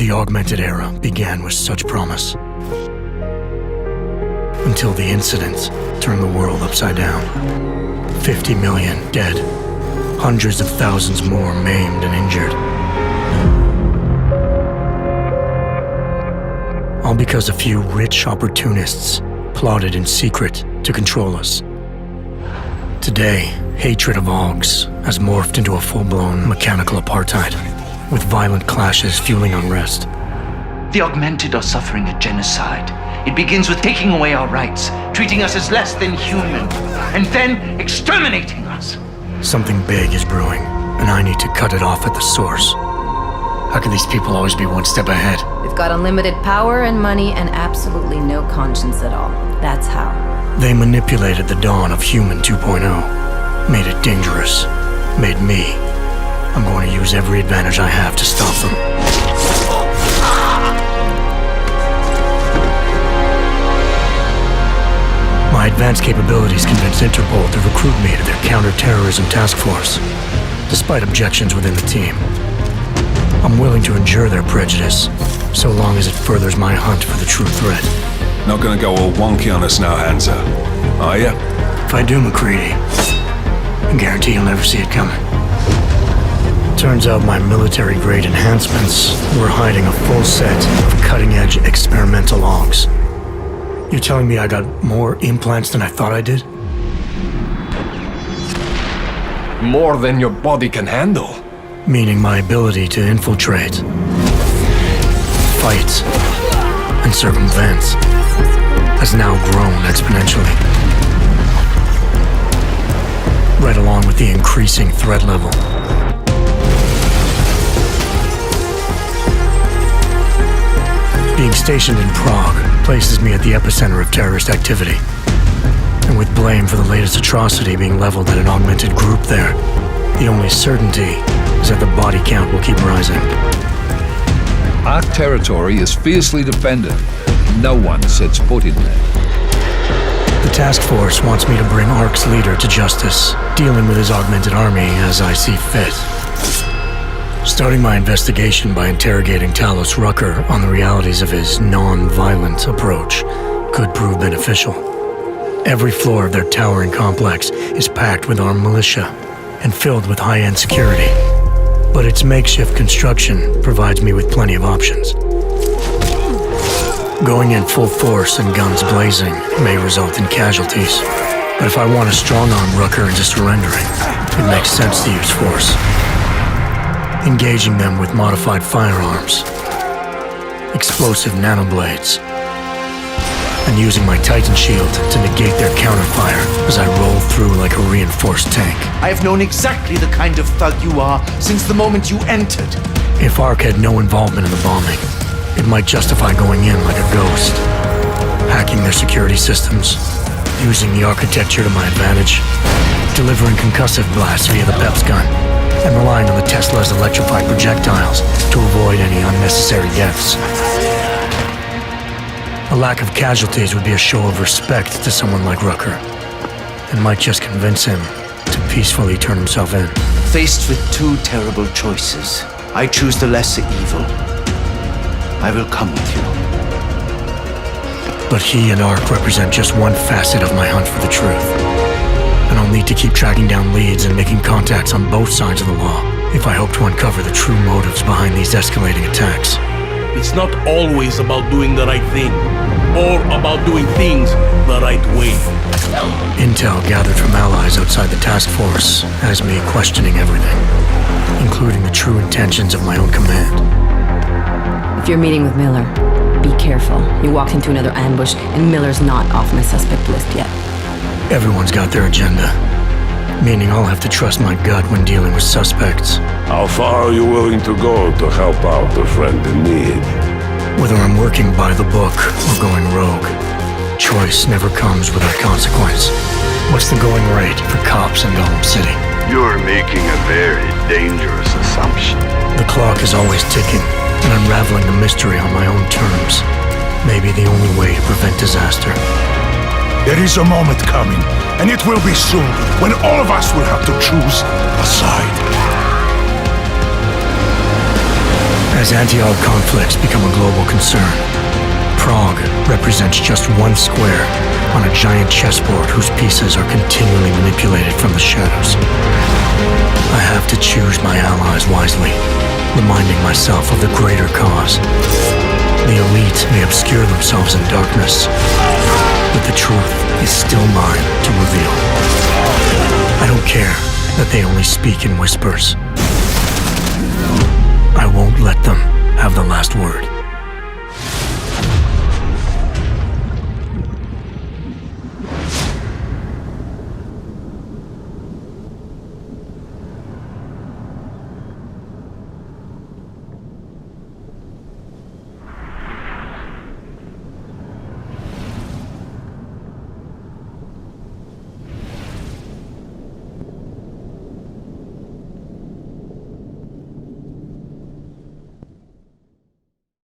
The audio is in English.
The augmented era began with such promise. Until the incident turned the world upside down. 50 million dead. Hundreds of thousands more maimed and injured. All because a few rich opportunists plotted in secret to control us. Today, hatred of Augs has morphed into a full-blown mechanical apartheid, with violent clashes fueling unrest. The augmented are suffering a genocide. It begins with taking away our rights, treating us as less than human, and then exterminating us. Something big is brewing, and I need to cut it off at the source. How can these people always be one step ahead? They've got unlimited power and money and absolutely no conscience at all. That's how. They manipulated the dawn of Human 2.0, made it dangerous, made me. I'm going to use every advantage I have to stop them. My advanced capabilities convinced Interpol to recruit me to their counter-terrorism task force, despite objections within the team. I'm willing to endure their prejudice, so long as it furthers my hunt for the true threat. Not gonna go all wonky on us now, Hansa, are ya? If I do, McCready, I guarantee you'll never see it coming. Turns out my military-grade enhancements were hiding a full set of cutting-edge experimental logs. You're telling me I got more implants than I thought I did? More than your body can handle. Meaning my ability to infiltrate, fight, and circumvent has now grown exponentially. Right along with the increasing threat level. Being stationed in Prague places me at the epicenter of terrorist activity. And with blame for the latest atrocity being leveled at an augmented group there, the only certainty is that the body count will keep rising. Our territory is fiercely defended. No one sets foot in there. The task force wants me to bring ARC's leader to justice, dealing with his augmented army as I see fit. Starting my investigation by interrogating Talos Rucker on the realities of his non-violent approach could prove beneficial. Every floor of their towering complex is packed with armed militia and filled with high-end security. But its makeshift construction provides me with plenty of options. Going in full force and guns blazing may result in casualties. But if I want to strong-arm Rucker into surrendering, it makes sense to use force. Engaging them with modified firearms, explosive nanoblades, and using my Titan shield to negate their counterfire as I roll through like a reinforced tank. I have known exactly the kind of thug you are since the moment you entered. If ARC had no involvement in the bombing, it might justify going in like a ghost, hacking their security systems, using the architecture to my advantage, delivering concussive blasts via the PEPS gun, and relying on the Tesla's electrified projectiles to avoid any unnecessary deaths. A lack of casualties would be a show of respect to someone like Rucker, and might just convince him to peacefully turn himself in. Faced with two terrible choices, I choose the lesser evil. I will come with you. But he and ARC represent just one facet of my hunt for the truth. And I'll need to keep tracking down leads and making contacts on both sides of the law if I hope to uncover the true motives behind these escalating attacks. It's not always about doing the right thing, or about doing things the right way. Intel gathered from allies outside the task force has me questioning everything, including the true intentions of my own command. If you're meeting with Miller, be careful. You walked into another ambush, and Miller's not off my suspect list yet. Everyone's got their agenda, meaning I'll have to trust my gut when dealing with suspects. How far are you willing to go to help out a friend in need? Whether I'm working by the book or going rogue, choice never comes without consequence. What's the going rate for cops in Gotham City? You're making a very dangerous assumption. The clock is always ticking, and unraveling the mystery on my own terms may be the only way to prevent disaster. There is a moment coming, and it will be soon, when all of us will have to choose a side. As anti-Arab conflicts become a global concern, Prague represents just one square on a giant chessboard whose pieces are continually manipulated from the shadows. I have to choose my allies wisely, reminding myself of the greater cause. The elite may obscure themselves in darkness, but the truth is still mine to reveal. I don't care that they only speak in whispers. I won't let them have the last word.